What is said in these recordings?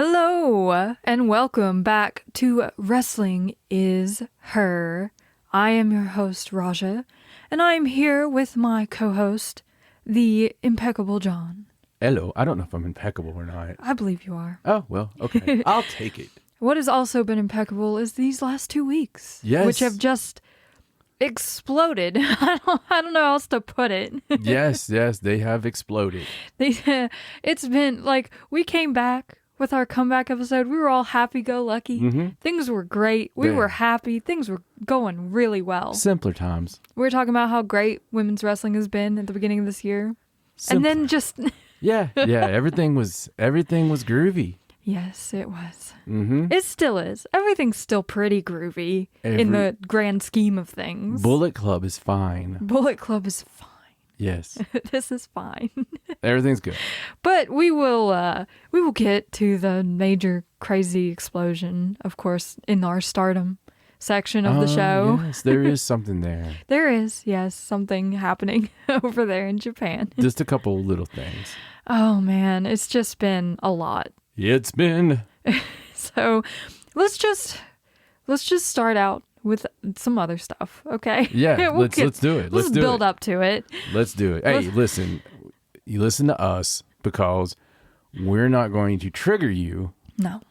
Hello, and welcome back to Wrestling is Her. I am your host, Raja, and I am here with my co-host, the impeccable John. Hello. I don't know if I'm impeccable or not. I believe you are. Oh, well, okay. I'll take it. What has also been impeccable is these last 2 weeks. Yes. Which have just exploded. I don't know how else to put it. Yes, they have exploded. It's been like, we came back with our comeback episode. We were all happy-go-lucky. Mm-hmm. Things were great. We were happy. Things were going really well. Simpler times. We were talking about how great women's wrestling has been at the beginning of this year. And then just... yeah, everything was groovy. Yes, it was. Mm-hmm. It still is. Everything's still pretty groovy in the grand scheme of things. Bullet Club is fine. Bullet Club is fine. Yes. This is fine. Everything's good. But we will get to the major crazy explosion, of course, in our Stardom section of the show. Yes, there is something there. There is, yes, something happening over there in Japan. Just a couple little things. Oh man, it's just been a lot. It's been. So let's just start out with some other stuff, okay? Yeah, let's do it. Let's build up to it. Let's do it. Hey, listen. You listen to us because we're not going to trigger you. No.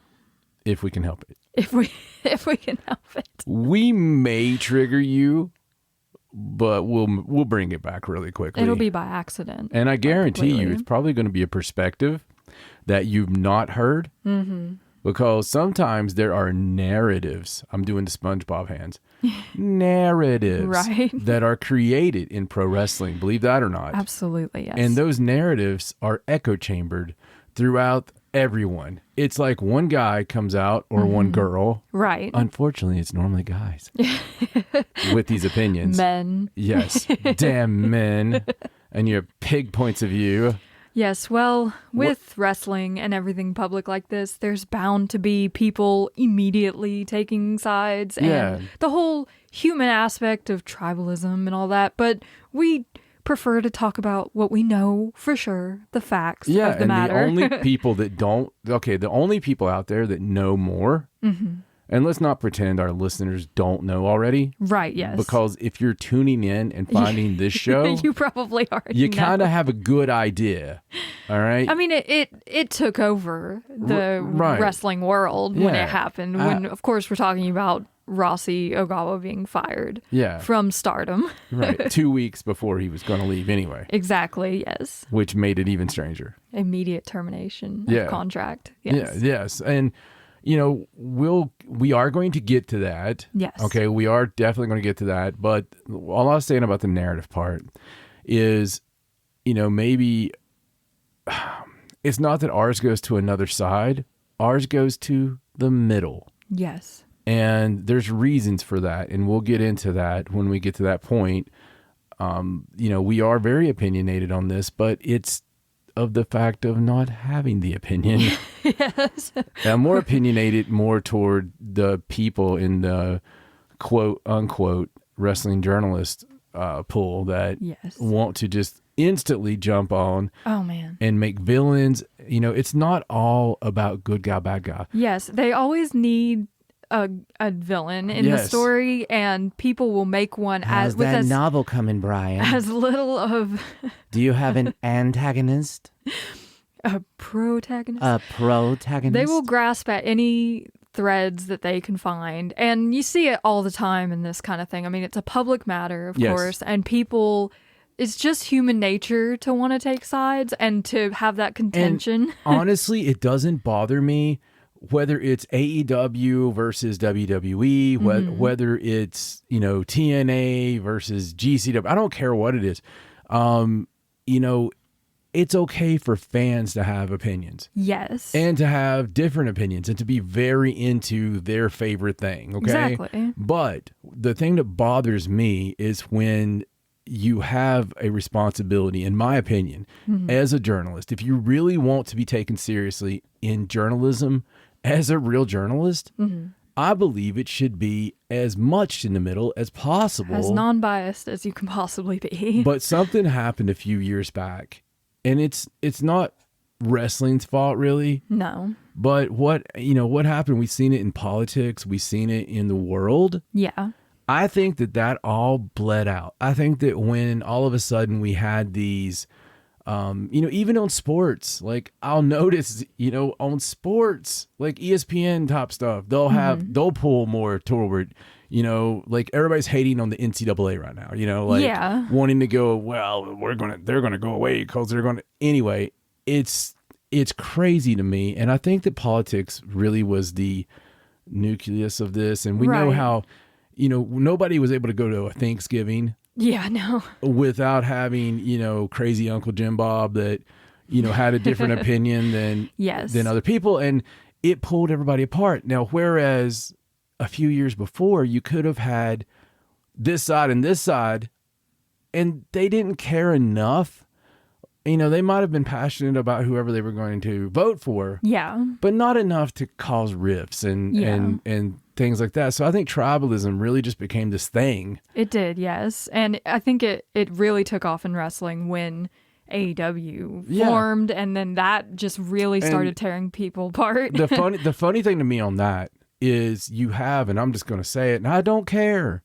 If we can help it. If we can help it. We may trigger you, but we'll bring it back really quickly. It'll be by accident. And I guarantee you it's probably going to be a perspective that you've not heard. Mm-hmm. Because sometimes there are narratives. I'm doing the SpongeBob hands. Narratives right. that are created in pro wrestling. Believe that or not. Absolutely, yes. And those narratives are echo chambered throughout everyone. It's like one guy comes out or one girl. Right. Unfortunately, it's normally guys with these opinions. Men. Yes. Damn men. And your pig points of view. Yes, well, with wrestling and everything public like this, there's bound to be people immediately taking sides and the whole human aspect of tribalism and all that. But we prefer to talk about what we know for sure, the facts of the matter. The only people that the only people out there that know more, and let's not pretend our listeners don't know already. Right, yes. Because if you're tuning in and finding this show, you probably already you kind of have a good idea. All right? I mean, it took over the wrestling world when it happened. When, of course, we're talking about Rossy Ogawa being fired from Stardom. Right. 2 weeks before he was going to leave anyway. Exactly, yes. Which made it even stranger. Immediate termination of contract. Yes. Yeah, yes. And you know, we are going to get to that. Yes. Okay, we are definitely going to get to that. But all I was saying about the narrative part is, you know, maybe it's not that ours goes to another side. Ours goes to the middle. Yes. And there's reasons for that. And we'll get into that when we get to that point. You know, we are very opinionated on this, but it's of the fact of not having the opinion. Yes. I'm more opinionated more toward the people in the quote unquote wrestling journalist pool that want to just instantly jump on and make villains. You know, it's not all about good guy, bad guy. Yes. They always need a villain in the story, and people will make one How's that novel coming, Brian? As little of... Do you have an antagonist? A protagonist? A protagonist? They will grasp at any threads that they can find, and you see it all the time in this kind of thing. I mean, it's a public matter, of course, and people... It's just human nature to want to take sides and to have that contention. And honestly, it doesn't bother me whether it's AEW versus WWE, whether it's, you know, TNA versus GCW. I don't care what it is. You know, it's okay for fans to have opinions. Yes. And to have different opinions and to be very into their favorite thing. Okay. Exactly. But the thing that bothers me is when you have a responsibility, in my opinion, as a journalist. If you really want to be taken seriously in journalism, as a real journalist, I believe it should be as much in the middle as possible. As non-biased as you can possibly be. But something happened a few years back, and it's not wrestling's fault, really. No. But what happened? We've seen it in politics. We've seen it in the world. Yeah. I think that all bled out. I think that when all of a sudden we had these, even on sports, like I'll notice, on sports, like ESPN top stuff, they'll pull more toward, like everybody's hating on the NCAA right now, wanting to go, well, they're going to go away because they're going to, anyway, it's crazy to me. And I think that politics really was the nucleus of this. And we know how, nobody was able to go to a Thanksgiving. Yeah, no. Without having, crazy Uncle Jim Bob that, had a different opinion than other people. And it pulled everybody apart. Now, whereas a few years before, you could have had this side and this side, and they didn't care enough. They might have been passionate about whoever they were going to vote for. Yeah. But not enough to cause rifts and things like that. So I think tribalism really just became this thing. It did, yes. And I think it really took off in wrestling when AEW formed, and then that just really started tearing people apart. The funny thing to me on that is you have, and I'm just going to say it, and I don't care.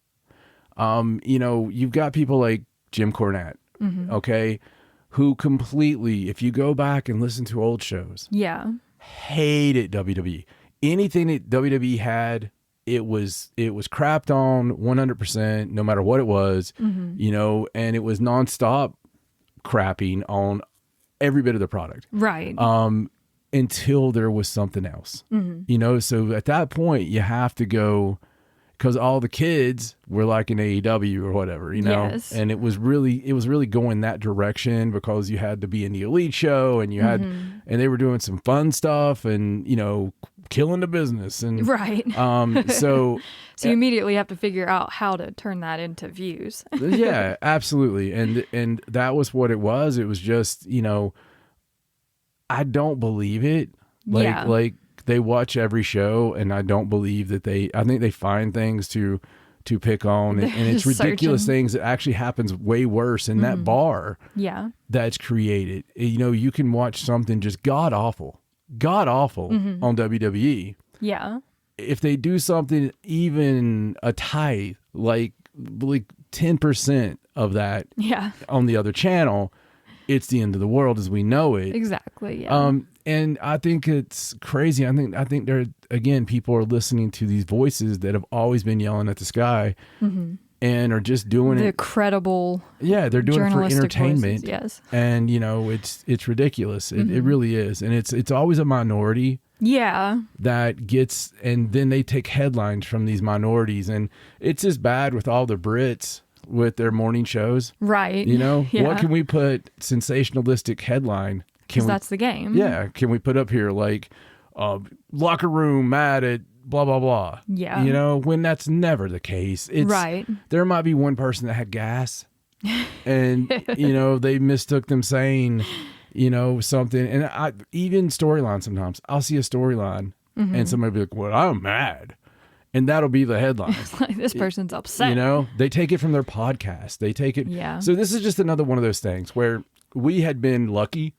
You've got people like Jim Cornette, okay, who completely, if you go back and listen to old shows, hated WWE. Anything that WWE had, it was crapped on 100%, no matter what it was, and it was nonstop crapping on every bit of the product. Right. Until there was something else, so at that point you have to go, because all the kids were like in AEW or whatever, and it was really going that direction, because you had to be in the Elite show, and you had, and they were doing some fun stuff, and killing the business, and so you immediately have to figure out how to turn that into views. Yeah, absolutely, and that was what it was. It was just, I don't believe it. Like they watch every show, and I don't believe that I think they find things to pick on, and it's ridiculous things that actually happens way worse in that bar that's created. You can watch something just god awful on WWE. Yeah. If they do something even a tithe, like 10% of that on the other channel, it's the end of the world as we know it. Exactly. Yeah. And I think it's crazy. I think there, again, people are listening to these voices that have always been yelling at the sky, and are just doing the credible. Yeah, they're doing it for entertainment. Voices, yes. And it's ridiculous. It really is. And it's always a minority. Yeah. That gets, and then they take headlines from these minorities, and it's as bad with all the Brits with their morning shows. Right. What can we put sensationalistic headline? Because that's the game. Yeah. Can we put up here like locker room mad at blah, blah, blah? Yeah. When that's never the case. Right. There might be one person that had gas, and, they mistook them saying, something. And even storyline sometimes. I'll see a storyline and somebody will be like, well, I'm mad. And that'll be the headline. Like, this person's upset. They take it from their podcast. They take it. Yeah. So this is just another one of those things where we had been lucky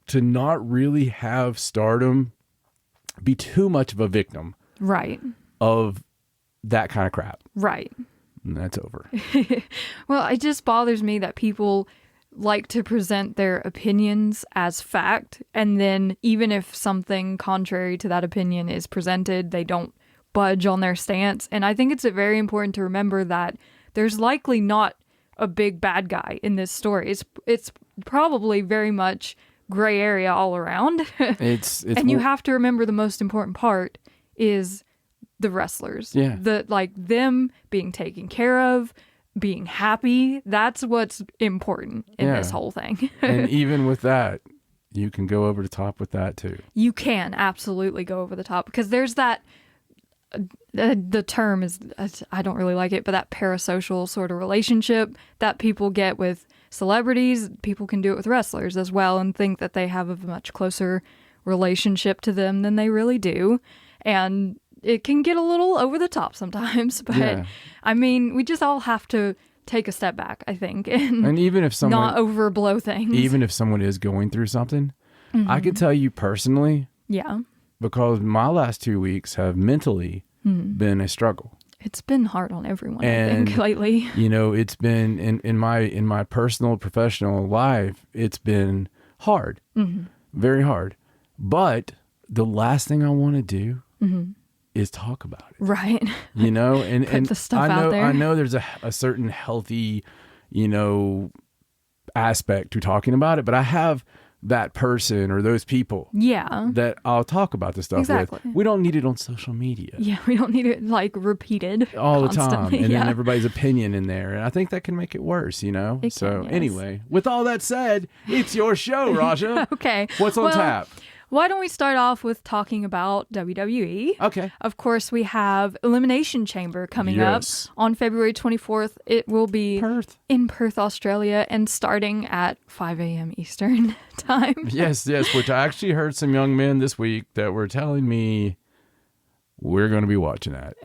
to not really have Stardom be too much of a victim. Right. Of that kind of crap. Right. And that's over. Well, it just bothers me that people like to present their opinions as fact, and then even if something contrary to that opinion is presented, they don't budge on their stance. And I think it's very important to remember that there's likely not a big bad guy in this story. It's probably very much gray area all around. It's and you have to remember the most important part is the wrestlers. Yeah. Them being taken care of, being happy. That's what's important in this whole thing. And even with that, you can go over the top with that too. You can absolutely go over the top, because there's that the term is, I don't really like it, but that parasocial sort of relationship that people get with celebrities, people can do it with wrestlers as well, and think that they have a much closer relationship to them than they really do. And it can get a little over the top sometimes, but I mean, we just all have to take a step back, I think, and even if someone not overblow things. Even if someone is going through something, I could tell you personally, because my last 2 weeks have mentally been a struggle. It's been hard on everyone, And, I think, lately. You know, it's been in my personal, professional life, it's been hard, very hard. But the last thing I want to do is talk about it. Right. You know, and Put the stuff I know out there. I know there's a certain healthy, you know, aspect to talking about it, but I have that person or those people that I'll talk about this stuff with. We don't need it on social media. Yeah, we don't need it like repeated all constantly. the time. And then everybody's opinion in there. And I think that can make it worse, you know? Anyway, with all that said, it's your show, Raja. Okay. What's on tap? Why don't we start off with talking about WWE? Okay. Of course, we have Elimination Chamber coming up on February 24th. It will be in Perth, Australia, and starting at 5 a.m. Eastern time. Yes, which I actually heard some young men this week that were telling me we're going to be watching that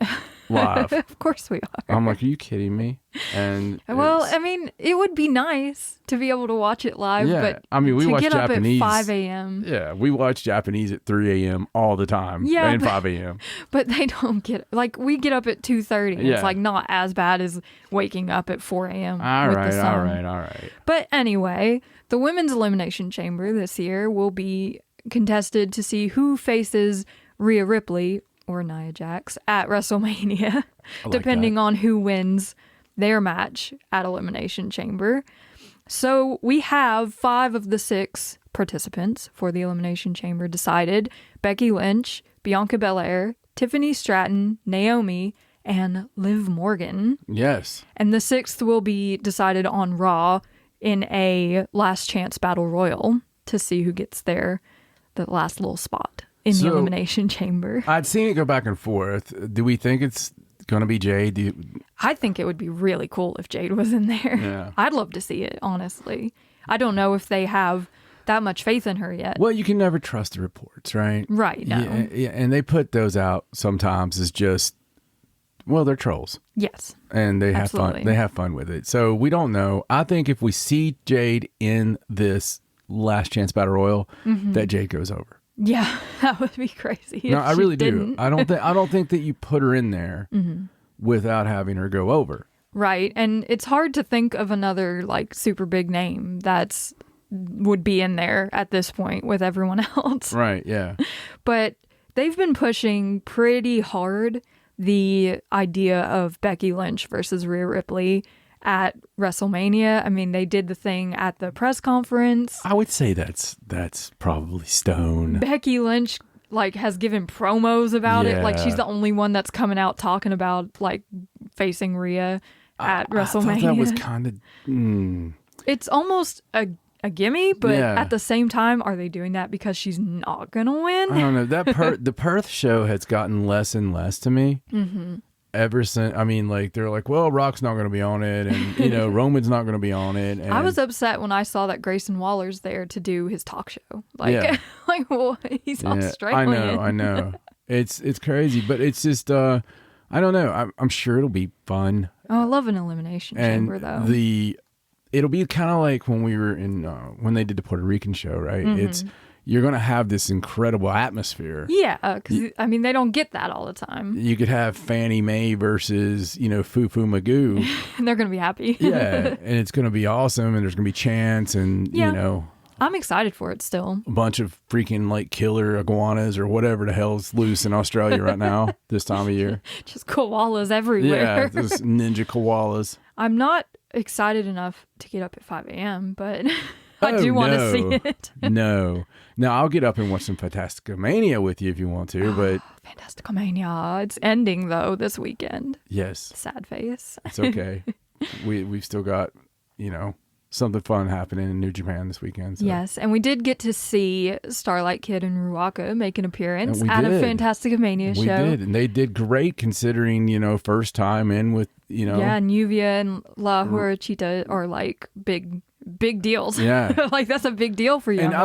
live. Of course we are. I'm like, are you kidding me? And well, I mean, it would be nice to be able to watch it live, but I mean, we watch get Japanese up at 5 a.m. Yeah, we watch Japanese at 3 a.m. all the time. Yeah, and 5 a.m. But they don't get like we get up at 2:30. It's like not as bad as waking up at 4 a.m. All right. But anyway, the Women's Elimination Chamber this year will be contested to see who faces Rhea Ripley or Nia Jax at WrestleMania, depending on who wins their match at Elimination Chamber. So we have 5 of the 6 participants for the Elimination Chamber decided: Becky Lynch, Bianca Belair, Tiffany Stratton, Naomi, and Liv Morgan. Yes. And the 6th will be decided on Raw in a last chance battle royal to see who gets there, the last little spot in the Elimination Chamber. I'd seen it go back and forth. Do we think it's going to be Jade? I think it would be really cool if Jade was in there. Yeah. I'd love to see it, honestly. I don't know if they have that much faith in her yet. Well, you can never trust the reports, right? Right, no. Yeah, and they put those out sometimes as just, well, they're trolls. Yes. And they have fun. They have fun with it. So we don't know. I think if we see Jade in this last chance battle royal, that Jade goes over. Yeah, that would be crazy. No, I really do. I don't think that you put her in there without having her go over. Right, and it's hard to think of another like super big name that's would be in there at this point with everyone else. Right, yeah. But they've been pushing pretty hard the idea of Becky Lynch versus Rhea Ripley at WrestleMania. I mean, they did the thing at the press conference. I would say that's probably stone. Becky Lynch like has given promos about it. Like she's the only one that's coming out talking about like facing Rhea at WrestleMania. I thought that was kind of It's almost a gimme, but at the same time, are they doing that because she's not gonna win? I don't know. The Perth show has gotten less and less to me. Ever since, I mean, like they're like, well, Rock's not going to be on it, and you know, Roman's not going to be on it. And I was upset when I saw that Grayson Waller's there to do his talk show. Like, like, well, he's Australian. I know. It's crazy, but it's just, I don't know. I'm sure it'll be fun. Oh, I love an Elimination Chamber though. It'll be kind of like when we were in when they did the Puerto Rican show, right? You're going to have this incredible atmosphere. Yeah, because, I mean, they don't get that all the time. You could have Fannie Mae versus, Fufu Magoo. And they're going to be happy. Yeah, and it's going to be awesome, and there's going to be chants, and, I'm excited for it still. A bunch of freaking, like, killer iguanas or whatever the hell's loose in Australia right now, this time of year. Just koalas everywhere. Yeah, those ninja koalas. I'm not excited enough to get up at 5 a.m., but... I do want to see it. No. Now, I'll get up and watch some Fantasticomania with you if you want to, but... Fantasticomania. It's ending, though, this weekend. Yes. Sad face. It's okay. We've still got, something fun happening in New Japan this weekend. So. Yes, and we did get to see Starlight Kid and Ruaka make an appearance at a Fantasticomania show. We did, and they did great considering, first time in with, Yeah, and Yuvia and La Huarachita are, like, big deals. Yeah. Like that's a big deal for you. And I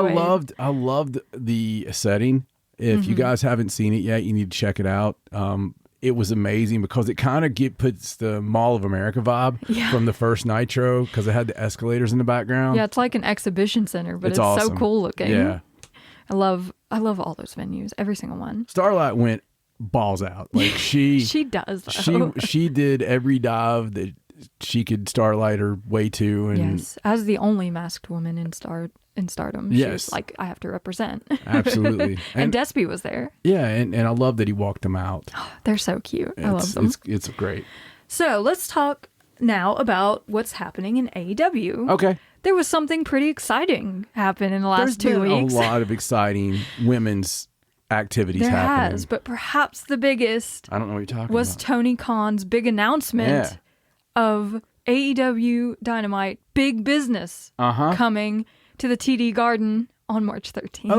loved the setting. If you guys haven't seen it yet, you need to check it out. It was amazing because it kind of puts the Mall of America vibe from the first Nitro because it had the escalators in the background. Yeah, it's like an exhibition center, but it's awesome. so cool looking. Yeah. I love all those venues, every single one. Starlight went balls out. Like she does though. she did every dive that she could Starlight her way to, and yes, as the only masked woman in Stardom, she was like, I have to represent. Absolutely. And Despy was there. Yeah, and I love that he walked them out. They're so cute. I love them. It's great. So let's talk now about what's happening in AEW. Okay. There was something pretty exciting happen in the last 2 weeks. A lot of exciting women's activities there happening. has, but perhaps the biggest I don't know what you're talking was about. Tony Khan's big announcement of AEW Dynamite Big Business coming to the TD Garden on March 13th.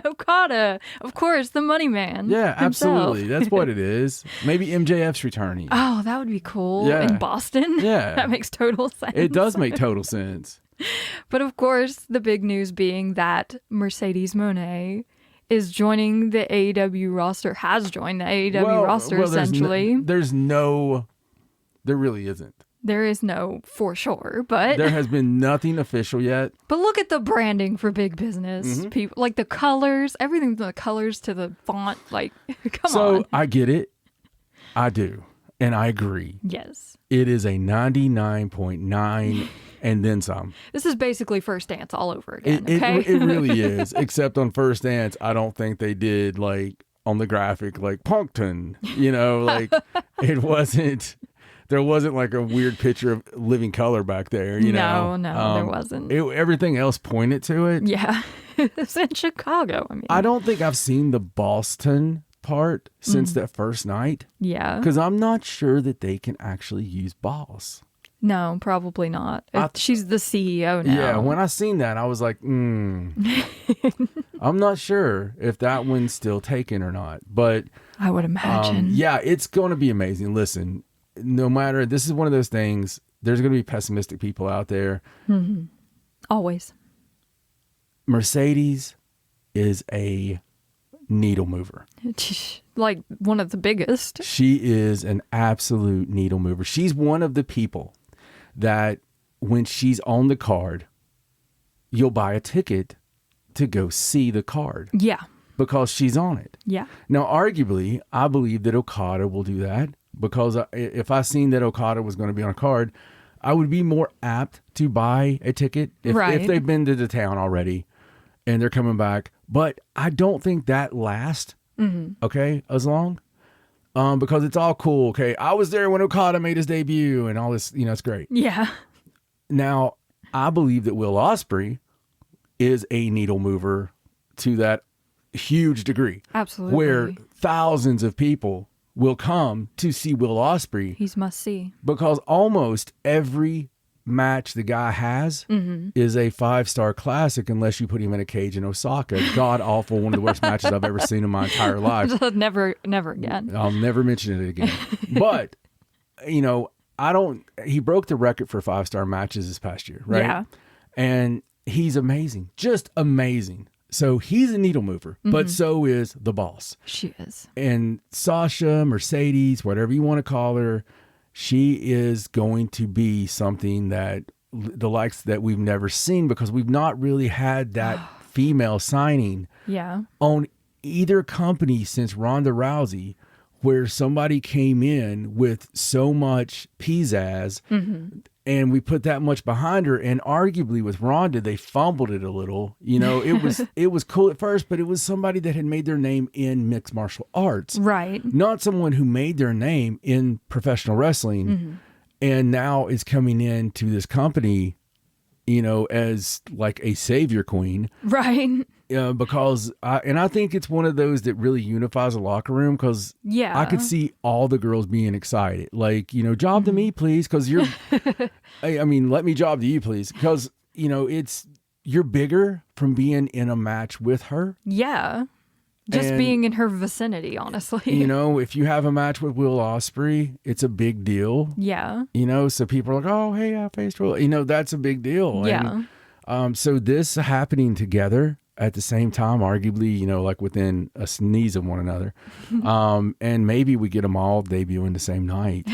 Okada. Of course, the money man. Yeah, himself. absolutely. That's what it is. Maybe MJF's returning. Oh, that would be cool. Yeah. In Boston. Yeah. That makes total sense. It does make total sense. But of course, the big news being that Mercedes Moné is joining the AEW roster, has joined the AEW roster essentially. There really isn't. There is no for sure, but there has been nothing official yet. But look at the branding for Big Business. People like the colors, everything from the colors to the font. Like, come on. So I get it. I do. And I agree. Yes. It is a 99.9 and then some. This is basically First Dance all over again. Okay? It really is. Except on First Dance, I don't think they did like on the graphic like Punkton. You know, like it wasn't. There wasn't like a weird picture of living color back there, you know? No, there wasn't. Everything else pointed to it. Yeah. It's in Chicago. I mean, I don't think I've seen the Boston part since that first night. Yeah. Because I'm not sure that they can actually use Boss. No, probably not. She's the CEO now. Yeah, when I seen that, I was like, I'm not sure if that one's still taken or not. But I would imagine. Yeah, it's going to be amazing. Listen, no matter, this is one of those things, there's going to be pessimistic people out there. Mm-hmm. Always. Mercedes is a needle mover. Like one of the biggest. She is an absolute needle mover. She's one of the people that when she's on the card, you'll buy a ticket to go see the card. Yeah. Because she's on it. Yeah. Now, arguably, I believe that Okada will do that. Because if I seen that Okada was going to be on a card, I would be more apt to buy a ticket if they've been to the town already and they're coming back. But I don't think that lasts, okay, as long. Because it's all cool, okay? I was there when Okada made his debut and all this, it's great. Yeah. Now, I believe that Will Ospreay is a needle mover to that huge degree. Absolutely. Where thousands of people will come to see Will Ospreay. He's must see. Because almost every match the guy has is a 5-star classic unless you put him in a cage in Osaka. God awful, one of the worst matches I've ever seen in my entire life. Never again. I'll never mention it again. But, he broke the record for 5-star matches this past year, right? Yeah. And he's amazing. Just amazing. So he's a needle mover, but so is the boss. She is. And Sasha, Mercedes, whatever you want to call her, she is going to be something that the likes that we've never seen because we've not really had that female signing on either company since Ronda Rousey, where somebody came in with so much pizzazz and we put that much behind her. And arguably with Ronda, they fumbled it a little. It was cool at first, but it was somebody that had made their name in mixed martial arts. Right. Not someone who made their name in professional wrestling and now is coming into this company, as like a savior queen. Right. Because I think it's one of those that really unifies a locker room because I could see all the girls being excited. Like, job to me, please. Because you're, let me job to you, please. Because, you're bigger from being in a match with her. Yeah. Just being in her vicinity, honestly. If you have a match with Will Ospreay, it's a big deal. Yeah. So people are like, oh, hey, I faced Will. That's a big deal. Yeah. And, so this happening together at the same time, arguably, like within a sneeze of one another. And maybe we get them all debuting the same night.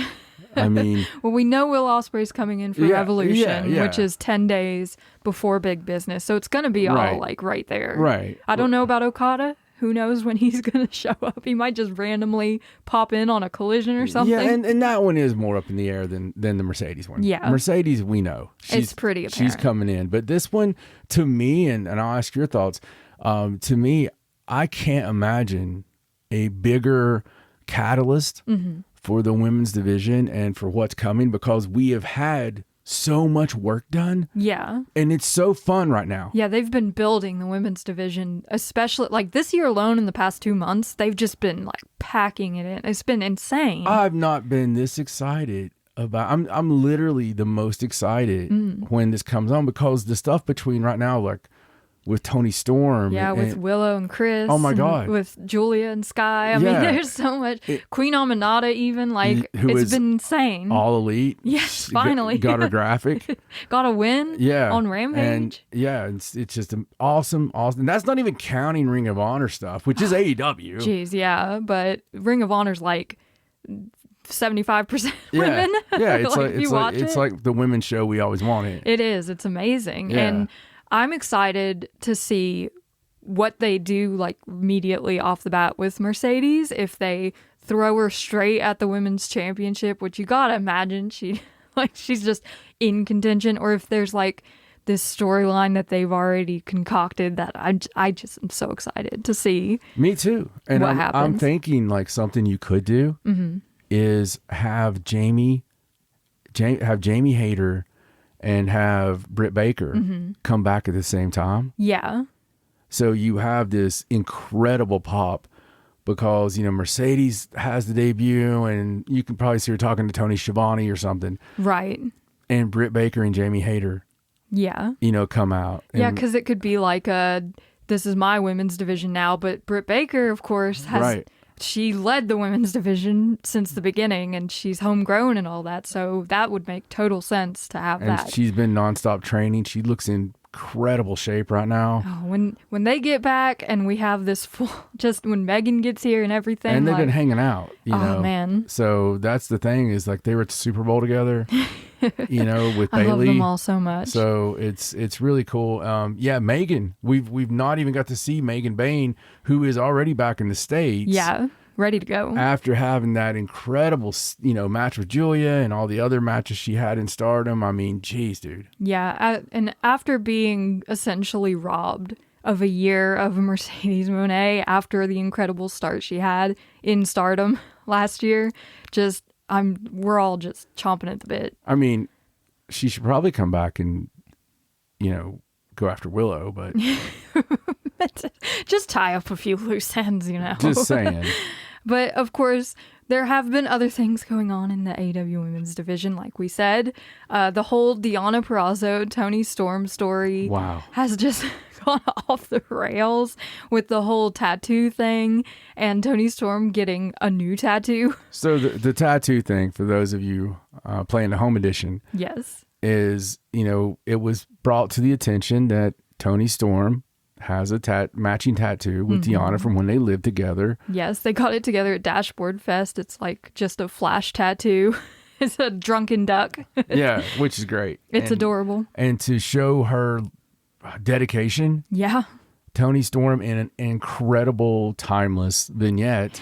I mean, well, we know Will Ospreay's coming in for Revolution, which is 10 days before Big Business. So it's going to be all like right there. Right. I don't know about Okada. Who knows when he's going to show up? He might just randomly pop in on a Collision or something. Yeah, and that one is more up in the air than the Mercedes one. Yeah. Mercedes, we know. It's pretty apparent. She's coming in. But this one, to me, and I'll ask your thoughts, to me, I can't imagine a bigger catalyst for the women's division and for what's coming, because we have had so much work done. Yeah. And it's so fun right now. Yeah, they've been building the women's division, especially like this year alone in the past 2 months, they've just been like packing it in. It's been insane. I've not been this excited about I'm literally the most excited when this comes on, because the stuff between right now, like with Tony Storm. Yeah, with Willow and Chris. Oh my God. With Julia and Sky. I mean, there's so much. Queen Aminata even, like, it's been insane. All Elite. Yes, finally. Got her graphic. Got a win on Rampage. And it's just awesome. And that's not even counting Ring of Honor stuff, which is AEW. Jeez, yeah. But Ring of Honor's like 75% women. Yeah, it's like the women's show we always wanted. It is. It's amazing. Yeah. And I'm excited to see what they do like immediately off the bat with Mercedes. If they throw her straight at the women's championship, which you gotta imagine she's just in contention, or if there's like this storyline that they've already concocted that I just am so excited to see. Me too. And what happens. I'm thinking like something you could do is have Jamie Hayter and have Britt Baker come back at the same time. Yeah. So you have this incredible pop because, Mercedes has the debut, and you can probably see her talking to Tony Schiavone or something. Right. And Britt Baker and Jamie Hayter, come out. Yeah, because it could be like this is my women's division now, but Britt Baker, of course, she led the women's division since the beginning, and she's homegrown and all that, so that would make total sense to have that. And she's been nonstop training. She looks in incredible shape right now. Oh, when they get back and we have this full, just when Megan gets here and everything. And they've been hanging out, Oh, man. So that's the thing, is like they were at the Super Bowl together, with Bailey. I love them all so much. So it's really cool. Megan, we've not even got to see Megan Bain, who is already back in the States. Yeah. Ready to go. After having that incredible, match with Julia and all the other matches she had in Stardom. I mean, geez, dude. Yeah. And after being essentially robbed of a year of Mercedes Moné after the incredible start she had in Stardom last year, we're all just chomping at the bit. I mean, she should probably come back and, go after Willow, but just tie up a few loose ends, Just saying. But of course, there have been other things going on in the AEW women's division, like we said. The whole Deonna Purrazzo, Toni Storm story has just gone off the rails with the whole tattoo thing and Toni Storm getting a new tattoo. So the tattoo thing, for those of you playing the home edition, yes, is, it was brought to the attention that Toni Storm has a matching tattoo with Deonna from when they lived together. Yes, they got it together at Dashboard Fest. It's like just a flash tattoo. It's a drunken duck. Yeah, which is great. It's adorable. And to show her dedication. Yeah. Toni Storm, in an incredible, timeless vignette,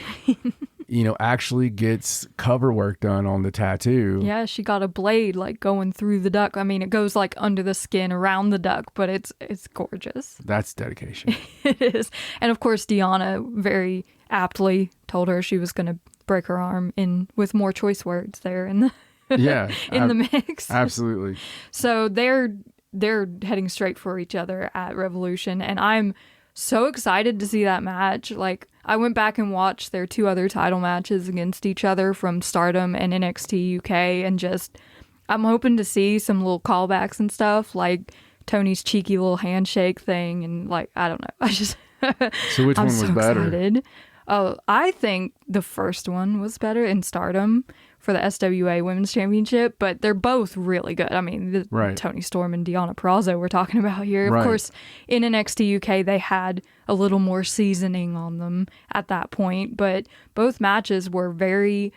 actually gets cover work done on the tattoo. Yeah, she got a blade like going through the duck. I mean, it goes like under the skin around the duck, but it's gorgeous. That's dedication. It is. And of course, Deonna very aptly told her she was going to break her arm with more choice words there in the the mix. Absolutely. So they're heading straight for each other at Revolution, and I'm so excited to see that match. Like, I went back and watched their 2 other title matches against each other from Stardom and NXT UK, and I'm hoping to see some little callbacks and stuff, like Tony's cheeky little handshake thing, and like, I don't know. I just So which one was better? Excited. Oh, I think the first one was better in Stardom for the SWA Women's Championship, but they're both really good. I mean, Toni Storm and Deonna Purrazzo we're talking about here. Of course, in NXT UK, they had a little more seasoning on them at that point, but both matches were very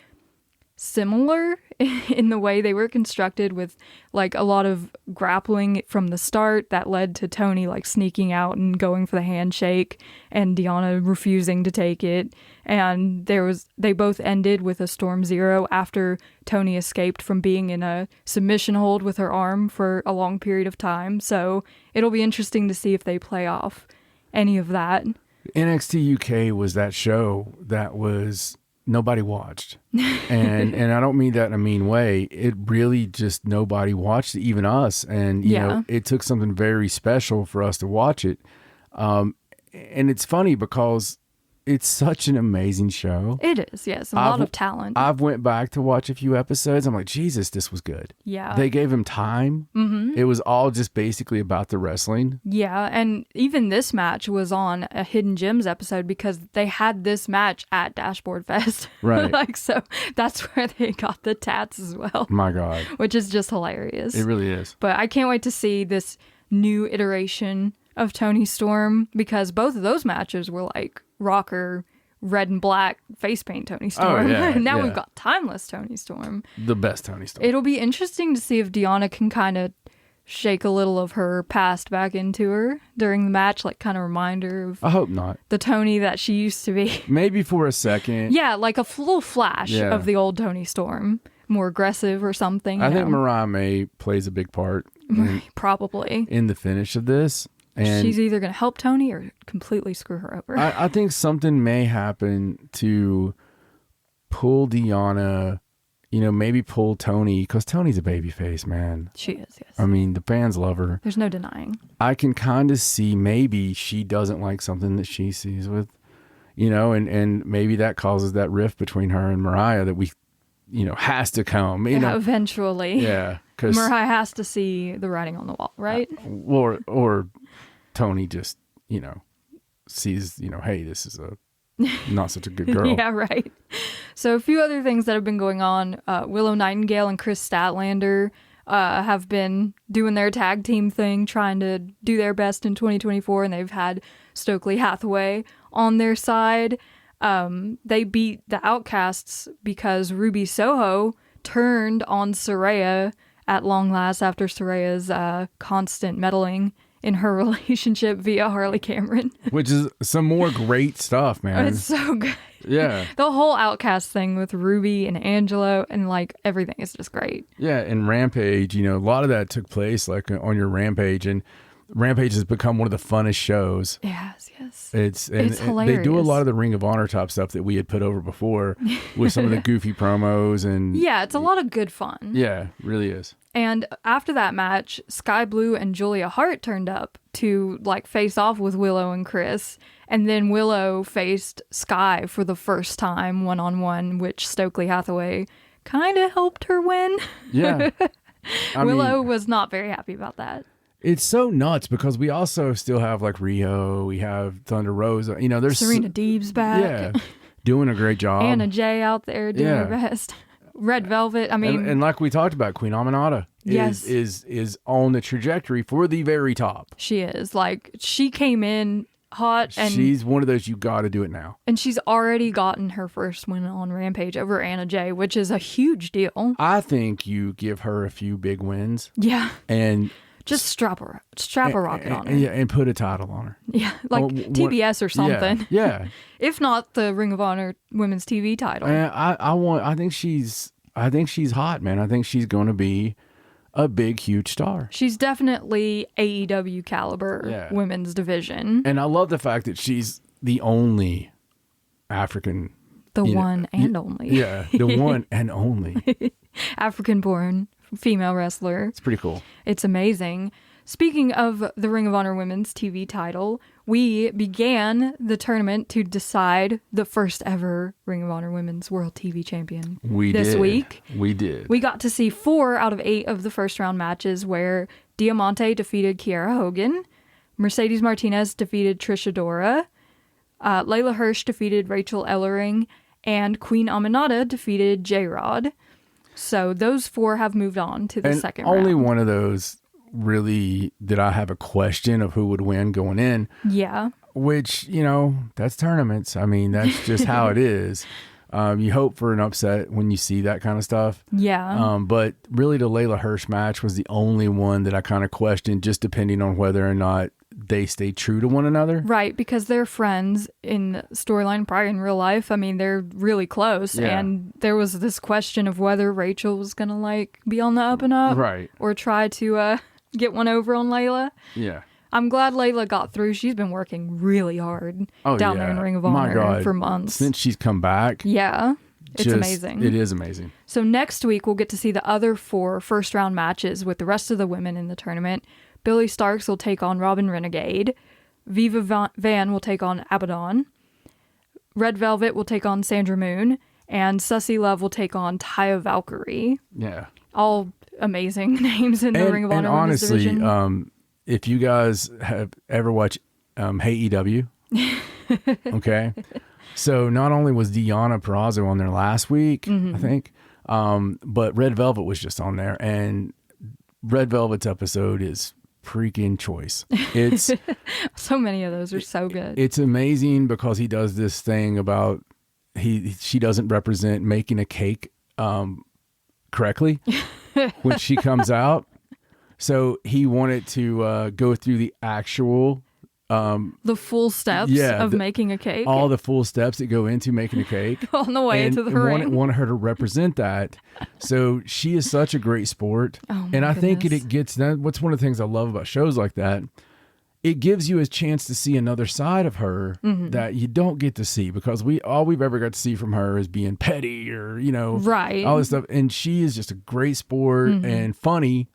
similar in the way they were constructed, with like a lot of grappling from the start that led to Tony like sneaking out and going for the handshake and Deonna refusing to take it. And they both ended with a Storm Zero after Tony escaped from being in a submission hold with her arm for a long period of time. So it'll be interesting to see if they play off any of that. NXT UK was that show that was nobody watched. And I don't mean that in a mean way. It really just nobody watched it, even us. And, you know, it took something very special for us to watch it. And it's funny because it's such an amazing show. It is, yes. A lot of talent. I've went back to watch a few episodes. I'm like, Jesus, this was good. Yeah. They gave him time. Mm-hmm. It was all just basically about the wrestling. Yeah, and even this match was on a Hidden Gems episode because they had this match at Dashboard Fest. Right. Like, so that's where they got the tats as well. My God. Which is just hilarious. It really is. But I can't wait to see this new iteration of Toni Storm, because both of those matches were like rocker, red and black face paint Toni Storm. Oh, yeah, now we've got timeless Toni Storm. The best Toni Storm. It'll be interesting to see if Deonna can kind of shake a little of her past back into her during the match, like kind of remind her of I hope not. the Toni that she used to be. Maybe for a second. Yeah, like a little flash of the old Toni Storm. More aggressive or something. I think Mariah May plays a big part. Probably. In the finish of this. And she's either going to help Toni or completely screw her over. I think something may happen to pull Deonna, you know, maybe pull Toni, because Toni's a babyface, man. She is, yes. I mean, the fans love her. There's no denying. I can kind of see maybe she doesn't like something that she sees with, you know, and maybe that causes that rift between her and Mariah that we, you know, has to come. You know, eventually. Yeah. Mariah has to see the writing on the wall, right? Or Toni just, you know, sees, you know, hey, this is not such a good girl. Yeah, right. So a few other things that have been going on. Willow Nightingale and Chris Statlander have been doing their tag team thing, trying to do their best in 2024, and they've had Stokely Hathaway on their side. They beat the Outcasts because Ruby Soho turned on Saraya at long last after Saraya's constant meddling in her relationship via Harley Cameron. Which is some more great stuff, man. It's so good. Yeah. The whole Outcast thing with Ruby and Angelo and like everything is just great. Yeah, and Rampage, you know, a lot of that took place like on your Rampage, and Rampage has become one of the funnest shows. Yes, yes. It's hilarious. They do a lot of the Ring of Honor top stuff that we had put over before with some of the goofy promos and yeah, it's a lot of good fun. Yeah, really is. And after that match, Sky Blue and Julia Hart turned up to like face off with Willow and Chris. And then Willow faced Sky for the first time one-on-one, which Stokely Hathaway kind of helped her win. Yeah. Willow was not very happy about that. It's so nuts because we also still have like Rio, we have Thunder Rosa, you know, there's Serena Deeb's back. Yeah. Doing a great job. Anna Jay out there doing her best. Red Velvet. I mean, and like we talked about, Queen Aminata is on the trajectory for the very top. She is. Like, she came in hot, and she's one of those you got to do it now. And she's already gotten her first win on Rampage over Anna Jay, which is a huge deal. I think you give her a few big wins. Yeah. And just strap a rocket on her. Yeah, and put a title on her. Yeah, like TBS or something. Yeah. If not the Ring of Honor Women's TV title. I think she's hot, man. I think she's going to be a big, huge star. She's definitely AEW caliber women's division. And I love the fact that she's the only African. The one and only. Yeah, the one and only. African-born female wrestler. It's pretty cool. It's amazing. Speaking of the Ring of Honor Women's TV title, we began the tournament to decide the first ever Ring of Honor Women's World TV Champion this week. We did. We got to see 4 out of 8 of the first round matches where Diamante defeated Kiera Hogan, Mercedes Martinez defeated Trish Adora, Layla Hirsch defeated Rachel Ellering, and Queen Aminata defeated J-Rod. So those 4 have moved on to the second round. Only one of those really did I have a question of who would win going in. Yeah. Which, you know, that's tournaments. I mean, that's just how it is. You hope for an upset when you see that kind of stuff. Yeah. But really the Layla Hirsch match was the only one that I kind of questioned, just depending on whether or not they stay true to one another. Right, because they're friends in storyline, probably in real life. I mean, they're really close. Yeah. And there was this question of whether Rachel was going to like be on the up and up. Right. Or try to get one over on Layla. Yeah. I'm glad Layla got through. She's been working really hard down there in Ring of Honor for months. Since she's come back. Yeah. It's amazing. It is amazing. So next week, we'll get to see the other 4 first-round matches with the rest of the women in the tournament. Billy Starks will take on Robin Renegade. Viva Van will take on Abaddon. Red Velvet will take on Sandra Moon. And Sussy Love will take on Taya Valkyrie. Yeah. All amazing names in the Ring of Honor women's division. And honestly, if you guys have ever watched AEW, okay? So not only was Deonna Purrazzo on there last week, I think, but Red Velvet was just on there. And Red Velvet's episode is freaking choice. It's so many of those are so good. It's amazing because he does this thing about she doesn't represent making a cake correctly when she comes out. So he wanted to go through the actual the full steps of making a cake. All the full steps that go into making a cake. On the way to the ring. Wanted her to represent that. So she is such a great sport. Oh, and I think goodness. it gets that. What's one of the things I love about shows like that? It gives you a chance to see another side of her that you don't get to see, because all we've ever got to see from her is being petty or, right. all this stuff. And she is just a great sport and funny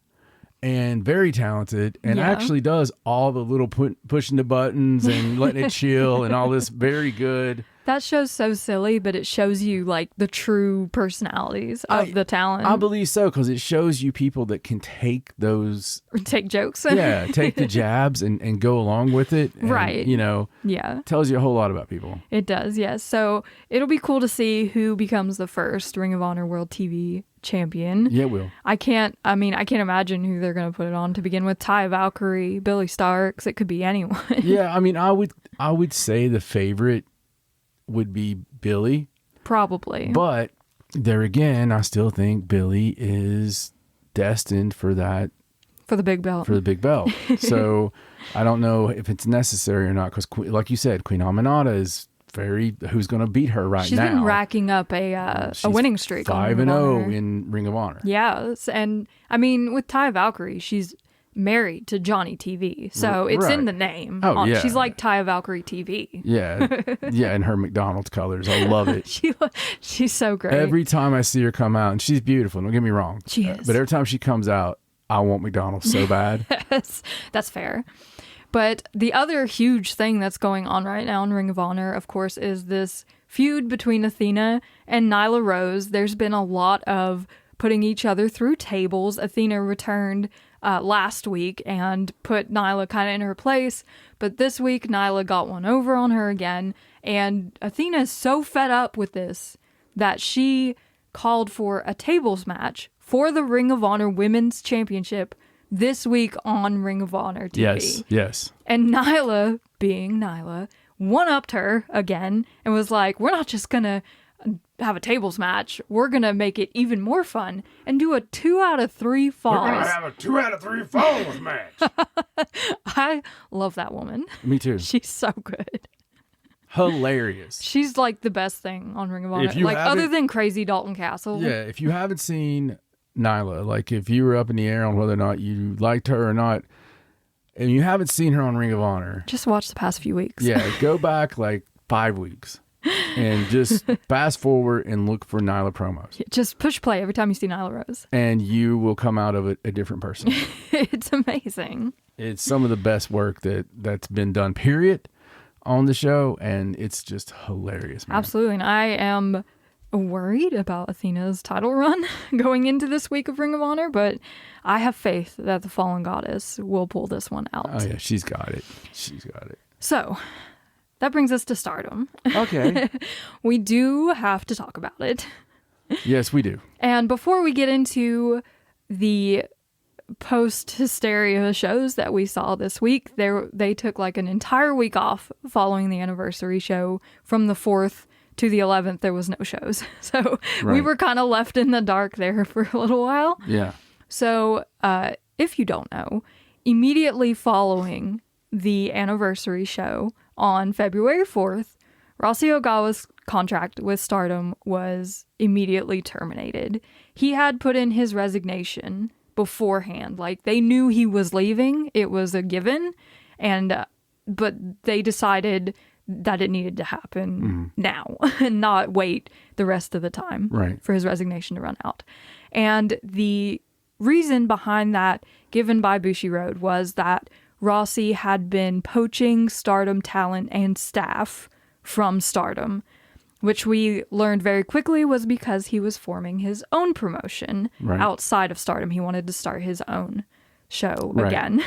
and very talented, and actually does all the little pushing the buttons and letting it chill and all this very good. That show's so silly, but it shows you like the true personalities of the talent. I believe so, because it shows you people that can take those... Or take jokes. Take the jabs and go along with it. And, right. Yeah. Tells you a whole lot about people. It does, yes. So it'll be cool to see who becomes the first Ring of Honor World TV champion. Yeah, it will. I can't imagine who they're going to put it on to begin with. Taya Valkyrie, Billy Starks, it could be anyone. Yeah, I would say the favorite would be Billy. Probably. But there again, I still think Billy is destined for that. For the big belt. For the big belt. So I don't know if it's necessary or not, because like you said, Queen Aminata is who's going to beat her now. She's been racking up a winning streak. 5-0 in Ring of Honor. Yes. And I mean, with Taya Valkyrie, she's married to Johnny TV. So it's in the name. Oh, yeah. She's like Taya Valkyrie TV. Yeah. Yeah, in her McDonald's colors. I love it. She's so great. Every time I see her come out, and she's beautiful, don't get me wrong. She is. But every time she comes out, I want McDonald's so bad. Yes, that's fair. But the other huge thing that's going on right now in Ring of Honor, of course, is this feud between Athena and Nyla Rose. There's been a lot of putting each other through tables. Athena returned last week and put Nyla kind of in her place. But this week, Nyla got one over on her again. And Athena is so fed up with this that she called for a tables match for the Ring of Honor Women's Championship this week on Ring of Honor TV. Yes. And Nyla, being Nyla, one-upped her again and was like, we're not just going to have a tables match. We're going to make it even more fun and do a 2 out of 3 falls. We're going to have a 2 out of 3 falls match. I love that woman. Me too. She's so good. Hilarious. She's like the best thing on Ring of Honor. Like other than crazy Dalton Castle. Yeah, if you haven't seen Nyla, like if you were up in the air on whether or not you liked her or not, and you haven't seen her on Ring of Honor, just watch the past few weeks. Yeah, go back like 5 weeks and just fast forward and look for Nyla promos. Just push play every time you see Nyla Rose. And you will come out of it a different person. It's amazing. It's some of the best work that's been done, period, on the show, and it's just hilarious, man. Absolutely. And I am worried about Athena's title run going into this week of Ring of Honor, but I have faith that the Fallen Goddess will pull this one out. Oh, yeah, she's got it. She's got it. So, that brings us to Stardom. Okay. We do have to talk about it. Yes, we do. And before we get into the post-hysteria shows that we saw this week, they took like an entire week off following the anniversary show from the 4th to the 11th, there was no shows. So we were kind of left in the dark there for a little while. Yeah. So if you don't know, immediately following the anniversary show on February 4th, Rossy Ogawa's contract with Stardom was immediately terminated. He had put in his resignation beforehand. Like, they knew he was leaving. It was a given. And but they decided that it needed to happen now and not wait the rest of the time for his resignation to run out. And the reason behind that, given by Bushiroad, was that Rossy had been poaching Stardom talent and staff from Stardom, which we learned very quickly was because he was forming his own promotion outside of Stardom. He wanted to start his own show again.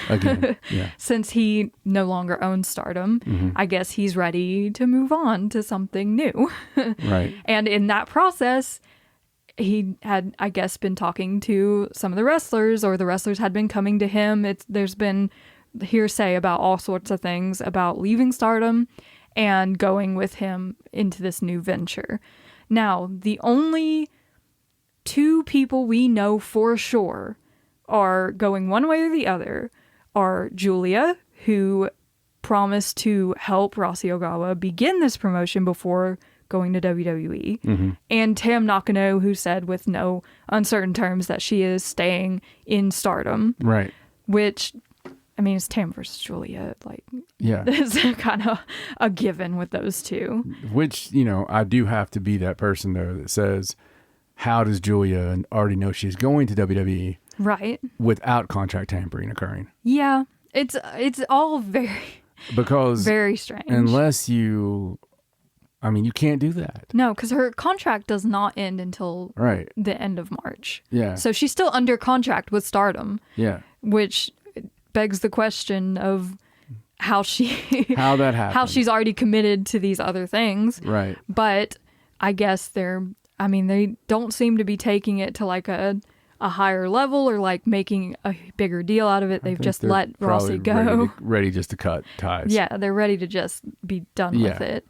Yeah. Since he no longer owns Stardom, I guess he's ready to move on to something new. And in that process, he had, I guess, been talking to some of the wrestlers, or the wrestlers had been coming to him. There's been hearsay about all sorts of things about leaving Stardom and going with him into this new venture. Now, the only two people we know for sure are going one way or the other are Julia, who promised to help Rossy Ogawa begin this promotion before going to WWE, and Tam Nakano, who said with no uncertain terms that she is staying in Stardom. Right. Which, I mean, it's Tam versus Julia. Like, yeah, it's kind of a given with those two. Which, you know, I do have to be that person, though, that says, how does Julia already know she's going to WWE? Right. Without contract tampering occurring? Yeah. It's all very strange. Unless you... I mean, you can't do that. No, because her contract does not end until the end of March. Yeah. So she's still under contract with Stardom. Yeah. Which begs the question of how that happened. How she's already committed to these other things. Right. But I guess they don't seem to be taking it to like a higher level or like making a bigger deal out of it. They've just let Rossy go. Ready just to cut ties. Yeah, they're ready to just be done with it.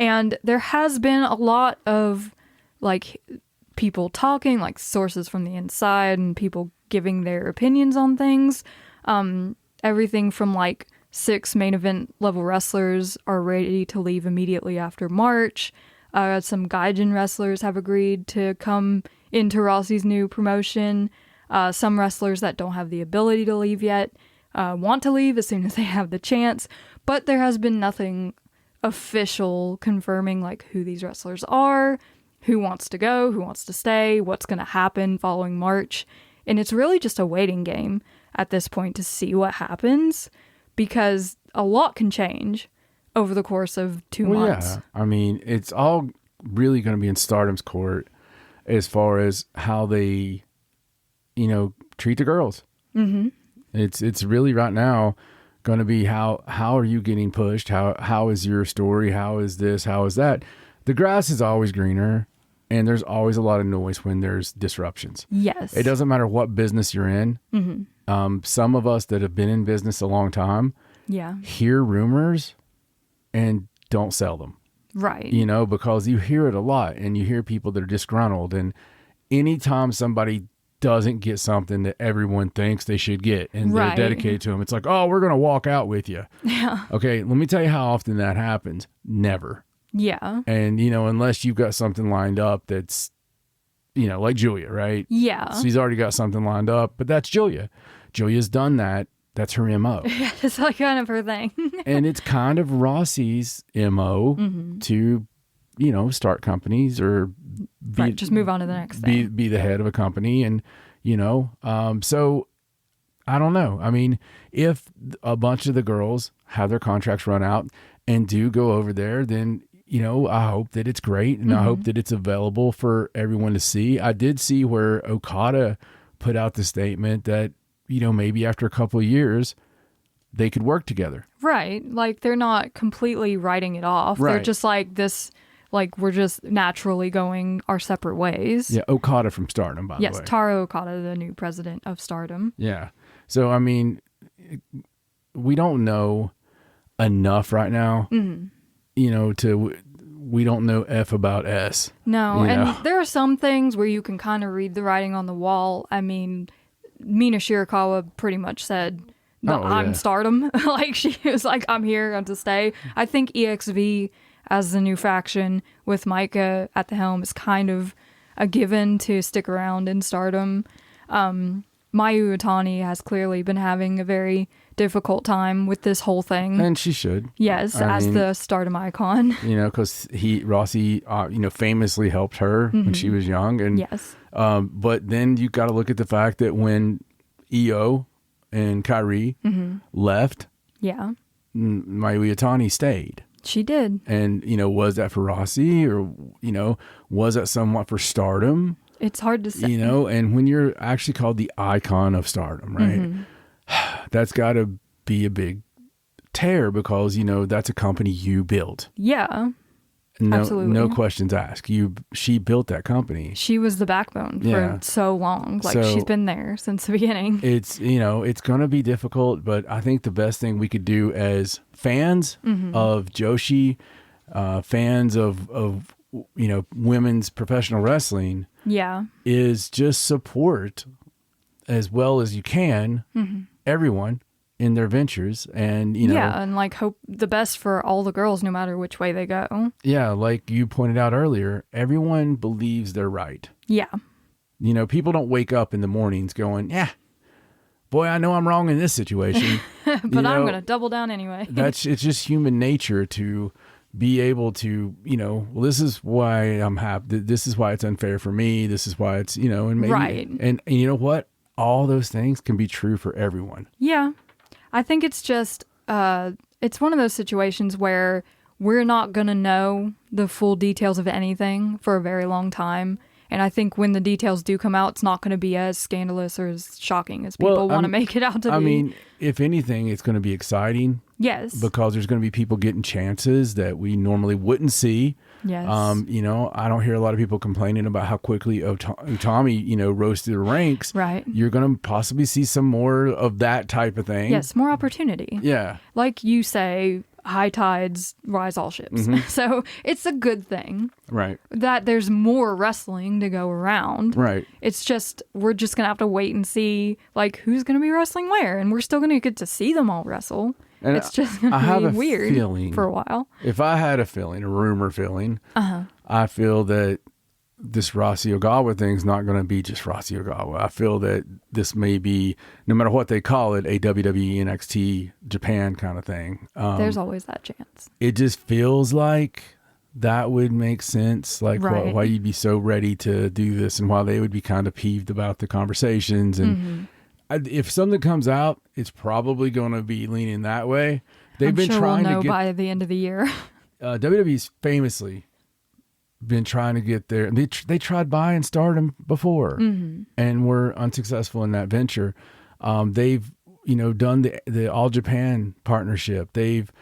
And there has been a lot of like people talking, like sources from the inside and people giving their opinions on things. Everything from like 6 main event level wrestlers are ready to leave immediately after March. Some Gaijin wrestlers have agreed to come into Rossy's new promotion. Some wrestlers that don't have the ability to leave yet want to leave as soon as they have the chance. But there has been nothing official confirming like who these wrestlers are, who wants to go, who wants to stay, what's going to happen following March. And it's really just a waiting game at this point to see what happens, because a lot can change over the course of 2 months. Yeah, I mean, it's all really going to be in Stardom's court as far as how they, treat the girls. Mm-hmm. It's really right now going to be how are you getting pushed? How is your story? How is this? How is that? The grass is always greener, and there's always a lot of noise when there's disruptions. Yes. It doesn't matter what business you're in. Mm-hmm. Some of us that have been in business a long time hear rumors and don't sell them. Right. Because you hear it a lot, and you hear people that are disgruntled, and anytime somebody doesn't get something that everyone thinks they should get and they're dedicated to them, it's like, oh, we're going to walk out with you. Yeah. Okay, let me tell you how often that happens. Never. Yeah. And, unless you've got something lined up that's, like Julia, right? Yeah. She's already got something lined up, but that's Julia. Julia's done that. That's her MO. Yeah, it's like kind of her thing. And it's kind of Rossy's MO to, start companies or just move on to the next thing. Be the head of a company. And, so I don't know. I mean, if a bunch of the girls have their contracts run out and do go over there, then, I hope that it's great. And I hope that it's available for everyone to see. I did see where Okada put out the statement that, maybe after a couple of years, they could work together. Right. Like, they're not completely writing it off. Right. They're just like this, like, we're just naturally going our separate ways. Yeah, Okada from Stardom, by the way. Yes, Taro Okada, the new president of Stardom. Yeah. So, I mean, we don't know enough right now, we don't know F about S. No, and there are some things where you can kind of read the writing on the wall. I mean, Mina Shirakawa pretty much said, I'm Stardom. Like, she was like, I'm here, I'm to stay. I think EXV as the new faction with Micah at the helm is kind of a given to stick around in Stardom. Mayu Iwatani has clearly been having a very difficult time with this whole thing. And she should. Yes, I mean, the Stardom icon. Because Rossy, famously helped her when she was young. And yes. But then you got to look at the fact that when Io and Kairi left, Mayu Iwatani stayed. She did. And, was that for Rossy or, was that somewhat for Stardom? It's hard to say. And when you're actually called the icon of Stardom, right? That's got to be a big tear because, that's a company you built. Yeah. Absolutely. No questions asked. She built that company. She was the backbone for so long. Like, she's been there since the beginning. It's, it's going to be difficult, but I think the best thing we could do as fans of Joshi, fans of women's professional wrestling, is just support as well as you can everyone in their ventures, and and like hope the best for all the girls no matter which way they go. Yeah, like you pointed out earlier, everyone believes they're right. Yeah. People don't wake up in the mornings going, boy, I know I'm wrong in this situation. But I'm going to double down anyway. It's just human nature to be able to, well, this is why I'm happy. This is why it's unfair for me. This is why it's, and maybe, right. And you know what? All those things can be true for everyone. Yeah. I think it's just, it's one of those situations where we're not going to know the full details of anything for a very long time. And I think when the details do come out, it's not going to be as scandalous or as shocking as people want to make it out to be. I mean, if anything, it's going to be exciting. Yes. Because there's going to be people getting chances that we normally wouldn't see. Yes. I don't hear a lot of people complaining about how quickly Utami, rose through the ranks. Right. You're going to possibly see some more of that type of thing. Yes, more opportunity. Yeah. Like you say, high tides rise all ships. So it's a good thing. Right. That there's more wrestling to go around. Right. It's just, we're just going to have to wait and see, like, who's going to be wrestling where. And we're still going to get to see them all wrestle. And it's just going to be weird for a while. If I had a rumor feeling, I feel that this Rossy Ogawa thing's not going to be just Rossy Ogawa. I feel that this may be, no matter what they call it, a WWE NXT Japan kind of thing. There's always that chance. It just feels like that would make sense. Like why you'd be so ready to do this and why they would be kind of peeved about the conversations. And if something comes out, it's probably going to be leaning that way. We'll know by the end of the year. WWE's famously been trying to get there. They tried buying Stardom before and were unsuccessful in that venture. They've done the All Japan partnership. They've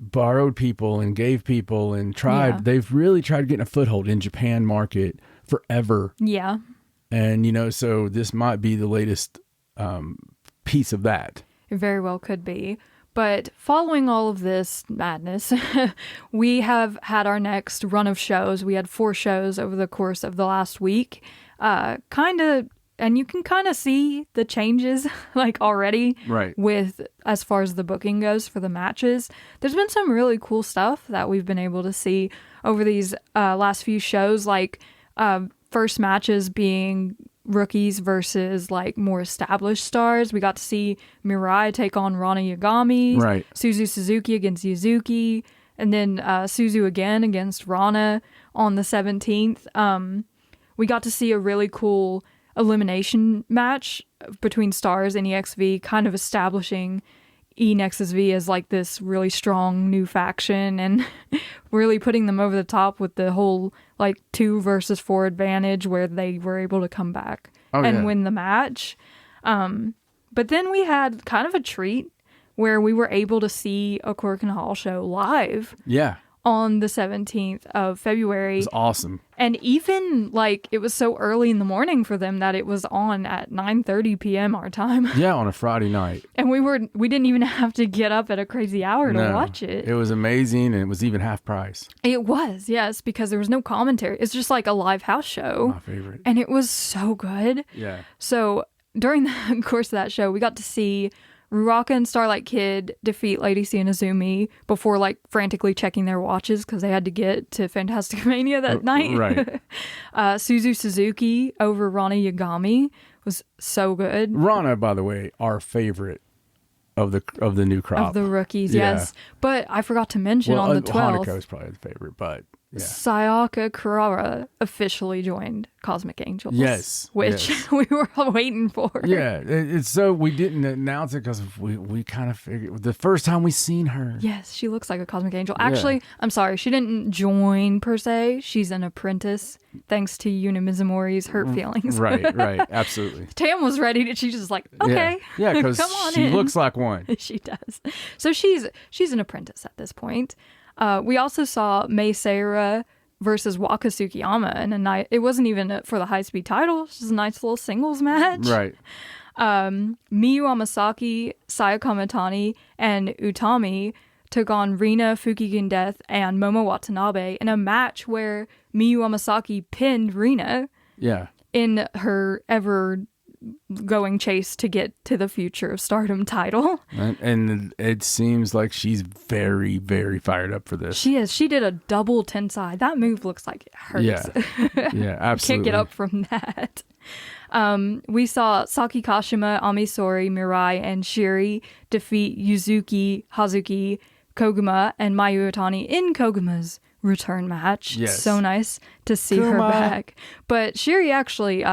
borrowed people and gave people and tried. Yeah. They've really tried getting a foothold in Japan market forever. Yeah. And so this might be the latest piece of that. It very well could be. But following all of this madness, we have had our next run of shows. We had 4 shows over the course of the last week. And you can kind of see the changes like already with as far as the booking goes for the matches. There's been some really cool stuff that we've been able to see over these last few shows, like first matches being rookies versus like more established stars. We got to see Mirai take on Rana Yagami, Suzu Suzuki against Yuzuki, and then Suzu again against Rana on the 17th. We got to see a really cool elimination match between Stars and EXV, kind of establishing E-Nexus V as like this really strong new faction and really putting them over the top with the whole like 2 versus 4 advantage where they were able to come back and win the match. But then we had kind of a treat where we were able to see a Korakuen Hall show live on the 17th of February. It was awesome. And even like it was so early in the morning for them that it was on at 9:30 p.m. our time. Yeah, on a Friday night. And we didn't even have to get up at a crazy hour to watch it. It was amazing, and it was even half price. It was, yes, because there was no commentary. It's just like a live house show. My favorite. And it was so good. Yeah. So during the course of that show, we got to see Ruaka and Starlight Kid defeat Lady C and Azumi before like frantically checking their watches because they had to get to Fantastic Mania that night. Right. Suzu Suzuki over Rana Yagami was so good. Rana, by the way, our favorite of the new crop. Of the rookies, yes. But I forgot to mention on the 12th. Hanako is probably the favorite, but yeah. Sayaka Kurara officially joined Cosmic Angels. Yes. Which yes. we were waiting for. Yeah. It's so we didn't announce it because we kind of figured the first time we seen her. Yes, she looks like a Cosmic Angel. Actually, I'm sorry, she didn't join per se. She's an apprentice thanks to Yuna Mizumori's hurt feelings. Right. Absolutely. Tam was ready to, she's just like, okay. Yeah, because she in. looks like one. She does. So she's an apprentice at this point. We also saw Mei Seira versus Waka Tsukiyama in a night. It wasn't even for the high speed title. It's just a nice little singles match. Right. Miyu Amasaki, Sayaka Mitani, and Utami took on Rina, Fukigen Death, and Momo Watanabe in a match where Miyu Amasaki pinned Rina. Yeah. In her ever going chase to get to the Future of Stardom title. And it seems like she's very, very fired up for this. She is. She did a double tensai. That move looks like it hurts. Yeah, absolutely. Can't get up from that. We saw Saki Kashima, Amisori, Mirai, and Shiri defeat Yuzuki, Hazuki, Koguma, and Mayu Utani in Koguma's return match. Yes. So nice to see her back. But Shiri actually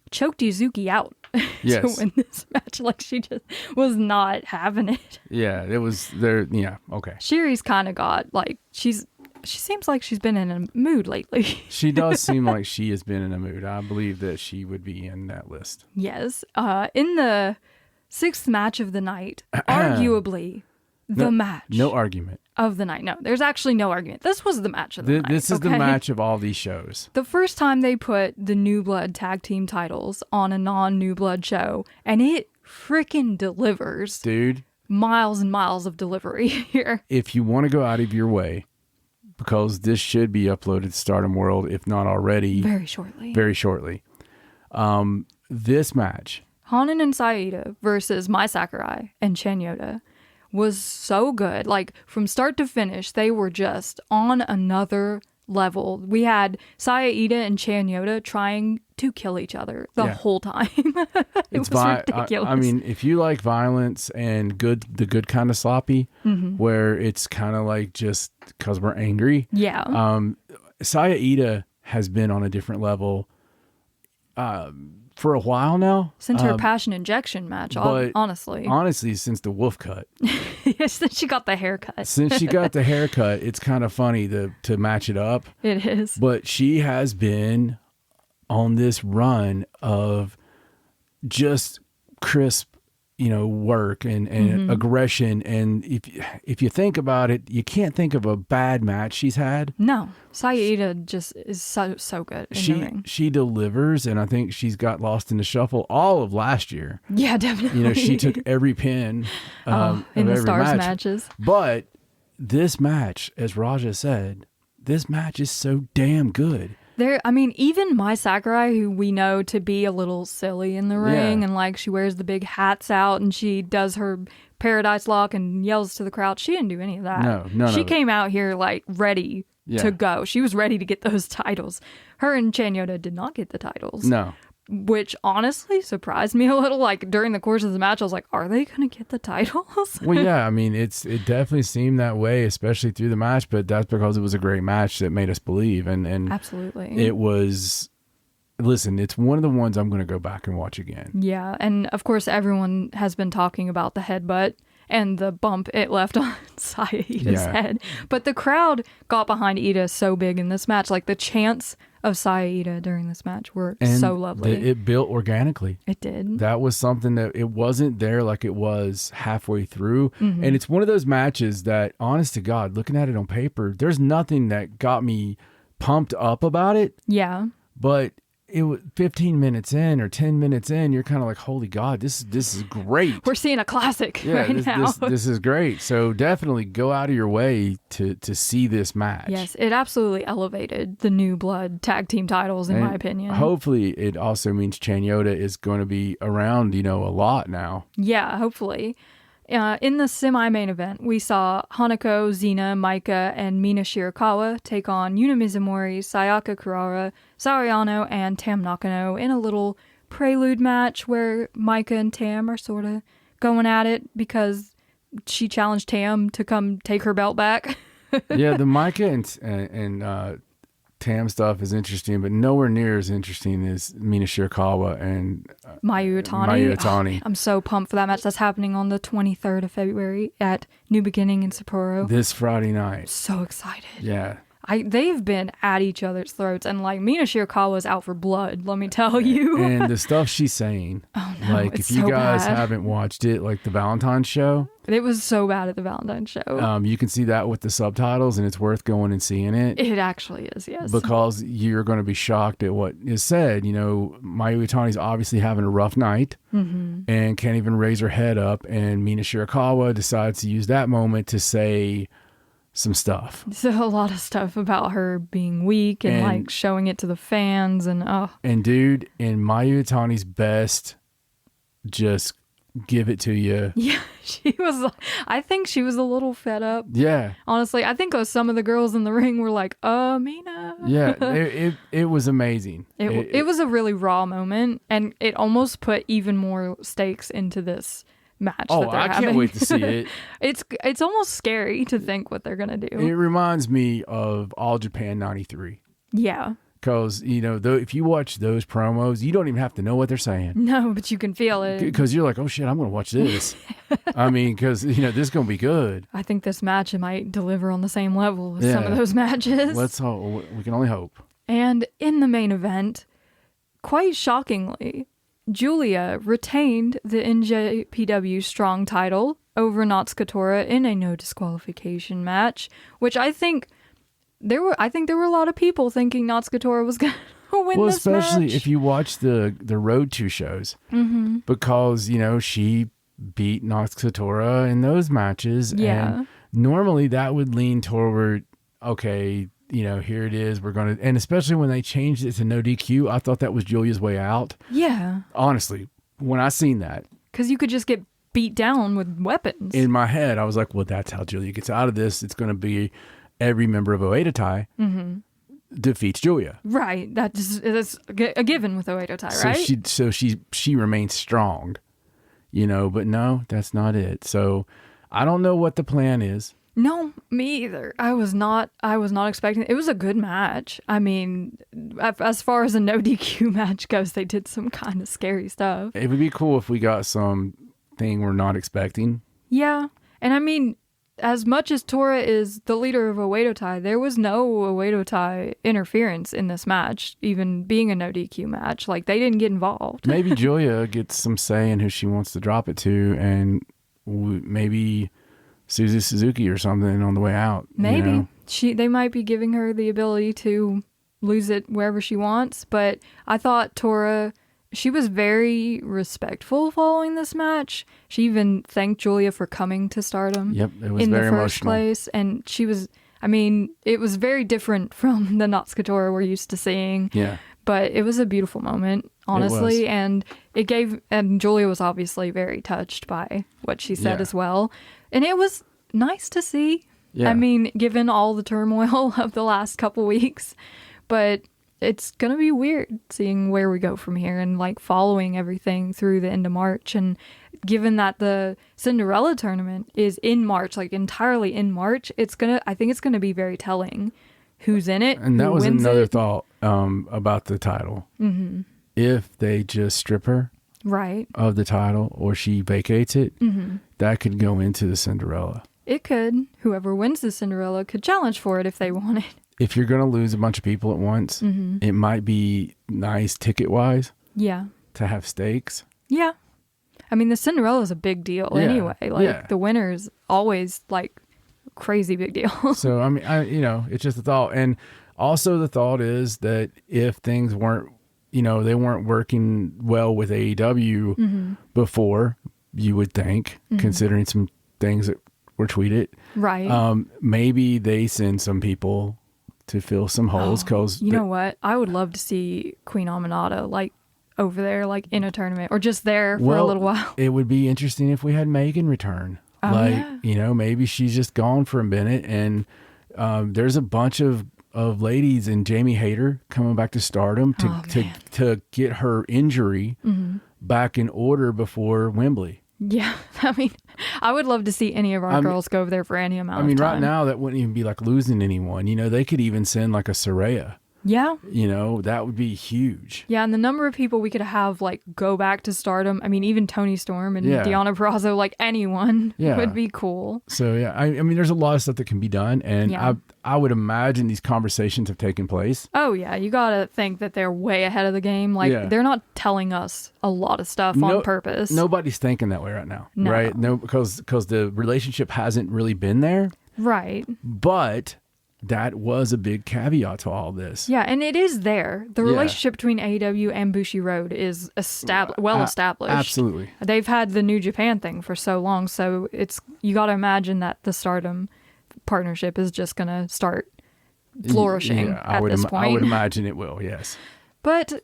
choked Yuzuki out to win this match. Like, she just was not having it. Yeah, it was there. Yeah, okay. Shiri's kind of got, like, she seems like she's been in a mood lately. She does seem like she has been in a mood. I believe that she would be in that list. Yes. In the 6th match of the night, arguably the match. No argument. Of the night. No, there's actually no argument. This was the match of the night. This is the match of all these shows. The first time they put the New Blood tag team titles on a non-New Blood show, and it freaking delivers. Dude. Miles and miles of delivery here. If you want to go out of your way, because this should be uploaded to Stardom World, if not already. Very shortly. This match. Hanan and Saida versus Mai Sakurai and Chen Yoda was so good. Like, from start to finish, they were just on another level. We had Saida and Chen Yoda trying to kill each other the whole time. It was ridiculous. I mean, if you like violence and the good kind of sloppy, where it's kind of like just because we're angry. Yeah. Saida has been on a different level for a while now. Since her passion injection match, honestly. Honestly, since the wolf cut. Yes, since she got the haircut. Since she got the haircut, it's kind of funny to match it up. It is. But she has been on this run of just crisp, work and aggression. And if you think about it, you can't think of a bad match she's had. No. Saida just is so good in the ring. She delivers, and I think she's got lost in the shuffle all of last year. Yeah, definitely. She took every pin in the Stars matches. But this match, as Raja said, this match is so damn good. Even Mai Sakurai, who we know to be a little silly in the ring, and like she wears the big hats out and she does her Paradise Lock and yells to the crowd. She didn't do any of that. No. She came out here like ready to go. She was ready to get those titles. Her and Chen Yoda did not get the titles. No. Which honestly surprised me a little. Like, during the course of the match, I was like, are they going to get the titles? Well, yeah, it definitely seemed that way, especially through the match, but that's because it was a great match that made us believe. And absolutely. It was, listen, it's one of the ones I'm going to go back and watch again. Yeah, and of course, everyone has been talking about the headbutt and the bump it left on Saida's head. But the crowd got behind Ida so big in this match. Like, the chants of Saida during this match were and so lovely. It built organically. It did. That was something that it wasn't there like it was halfway through. Mm-hmm. And it's one of those matches that, honest to God, looking at it on paper, there's nothing that got me pumped up about it. Yeah. But it was 15 minutes in or 10 minutes in, you're kind of like, holy God, this is great. We're seeing a classic now. This is great. So definitely go out of your way to see this match. Yes, it absolutely elevated the New Blood tag team titles, in my opinion. Hopefully it also means Chanyota is going to be around, a lot now. Yeah, hopefully. In the semi-main event, we saw Hanako, Xena, Maika, and Mina Shirakawa take on Yuna Mizumori, Sayaka Kurara, Sariano, and Tam Nakano in a little prelude match where Maika and Tam are sort of going at it because she challenged Tam to come take her belt back. Yeah, the Maika and Tam stuff is interesting, but nowhere near as interesting as Mina Shirakawa and Mayu Iwatani. Oh, I'm so pumped for that match. That's happening on the 23rd of February at New Beginning in Sapporo. This Friday night. So excited. Yeah. They've been at each other's throats, and like Mina Shirakawa's out for blood, let me tell you. And the stuff she's saying, oh no, like it's if you so guys bad. haven't watched it, like the Valentine's show, It was so bad at the Valentine's show. you can see that with the subtitles, and it's worth going and seeing it. It actually is, yes. Because you're going to be shocked at what is said. Mayu Iwatani's obviously having a rough night and can't even raise her head up, and Mina Shirakawa decides to use that moment to say some stuff. So a lot of stuff about her being weak and like showing it to the fans And dude, in Mayu Iwatani's best, just give it to you. Yeah, I think she was a little fed up. Yeah. Honestly, I think some of the girls in the ring were like, Mina. Yeah, it was amazing. It was a really raw moment, and it almost put even more stakes into this match. Oh, that they're I having. can't wait to see it. It's almost scary to think what they're gonna do. It reminds me of All Japan '93. Yeah. Because, if you watch those promos, you don't even have to know what they're saying. No, but you can feel it. Because you're like, oh shit, I'm going to watch this. I mean, because, this is going to be good. I think this match might deliver on the same level as some of those matches. Let's hope. We can only hope. And in the main event, quite shockingly, Julia retained the NJPW Strong title over Natsuko Tora in a no disqualification match, which I think there were a lot of people thinking Natsuko Tora was going to win this match. Especially if you watch the Road 2 shows, because she beat Natsuko Tora in those matches, and normally that would lean toward, okay, here it is. We're going to, and especially when they changed it to no DQ, I thought that was Julia's way out. Yeah. Honestly, when I seen that. Because you could just get beat down with weapons. In my head, I was like, well, that's how Julia gets out of this. It's going to be every member of Oedo Tai defeats Julia. Right. That's a given with Oedo Tai, right? So she remains strong, but no, that's not it. So I don't know what the plan is. No, me either. I was not expecting it. It was a good match. I mean, as far as a no DQ match goes, they did some kind of scary stuff. It would be cool if we got something we're not expecting. Yeah. And I mean, as much as Tora is the leader of Oedo Tai, there was no Oedo Tai interference in this match, even being a no DQ match. Like, they didn't get involved. Maybe Julia gets some say in who she wants to drop it to, and maybe Suzu Suzuki or something on the way out. Maybe. They might be giving her the ability to lose it wherever she wants, but I thought Tora, she was very respectful following this match. She even thanked Julia for coming to Stardom. Yep, it was in very the first emotional. place. And she was, it was very different from the Natsuko Tora we're used to seeing. Yeah. But it was a beautiful moment, honestly. And and Julia was obviously very touched by what she said as well. And it was nice to see. Yeah. Given all the turmoil of the last couple weeks. But it's going to be weird seeing where we go from here and like following everything through the end of March. And given that the Cinderella tournament is in March, like entirely in March, I think it's going to be very telling who's in it. And that was another thought about the title. Mm-hmm. If they just strip her of the title or she vacates it, that could go into the Cinderella. It could. Whoever wins the Cinderella could challenge for it if they wanted. if you're going to lose a bunch of people at once, it might be nice ticket-wise to have stakes. Yeah. I mean, the Cinderella is a big deal anyway. Like, the winner's always, like, crazy big deal. So, I mean, it's just a thought. And also the thought is that if things weren't, they weren't working well with AEW before, you would think, considering some things that were tweeted. Right. Maybe they send some people to fill some holes. Cause you know what? I would love to see Queen Aminata, like, over there, like, in a tournament, or just there for a little while. It would be interesting if we had Megan return. Maybe she's just gone for a minute, and there's a bunch of ladies and Jamie Hayter coming back to Stardom to get her injury back in order before Wembley. Yeah, I mean, I would love to see any of our girls go over there for any amount of time. Right now, that wouldn't even be like losing anyone. They could even send like a Saraya. Yeah. That would be huge. Yeah, and the number of people we could have, like, go back to Stardom. I mean, even Toni Storm and Deonna Purrazzo, like, anyone would be cool. So, yeah, I mean, there's a lot of stuff that can be done, and I would imagine these conversations have taken place. Oh, yeah, you gotta think that they're way ahead of the game. Like, they're not telling us a lot of stuff on purpose. Nobody's thinking that way right now, right? No, because the relationship hasn't really been there. Right. But that was a big caveat to all this. Yeah, and it is there. The relationship between AEW and Bushiroad is well established. Absolutely. They've had the New Japan thing for so long, so you got to imagine that the Stardom partnership is just going to start flourishing at this point. I would imagine it will, yes. But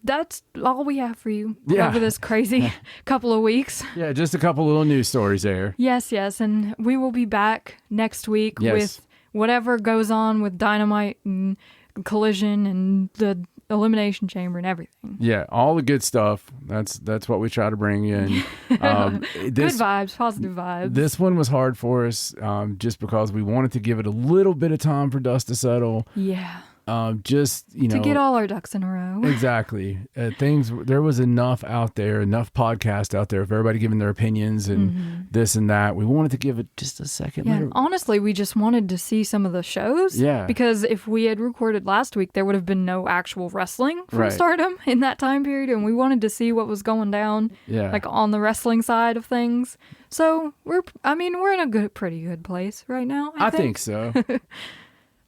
that's all we have for you over this crazy couple of weeks. Yeah, just a couple little news stories there. Yes, and we will be back next week with whatever goes on with Dynamite and Collision and the Elimination Chamber and everything. Yeah, all the good stuff. That's what we try to bring in. Good vibes, positive vibes. This one was hard for us just because we wanted to give it a little bit of time for dust to settle. Yeah. To get all our ducks in a row. Exactly. There was enough podcasts out there of everybody giving their opinions and this and that. We wanted to give it just a second. Yeah, honestly, we just wanted to see some of the shows. Yeah. Because if we had recorded last week, there would have been no actual wrestling from Stardom in that time period. And we wanted to see what was going down like on the wrestling side of things. So we're in a pretty good place right now. I think so.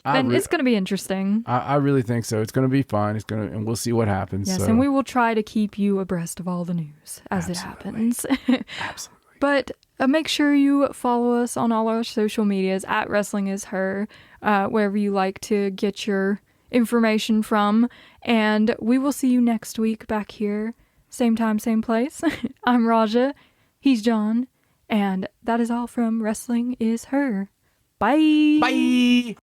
And it's going to be interesting. I really think so. It's going to be fun. And we'll see what happens. Yes, and we will try to keep you abreast of all the news as it happens. Absolutely. But make sure you follow us on all our social medias at WrestlingIsHer, wherever you like to get your information from. And we will see you next week back here, same time, same place. I'm Raja. He's John. And that is all from Wrestling Is Her. Bye. Bye.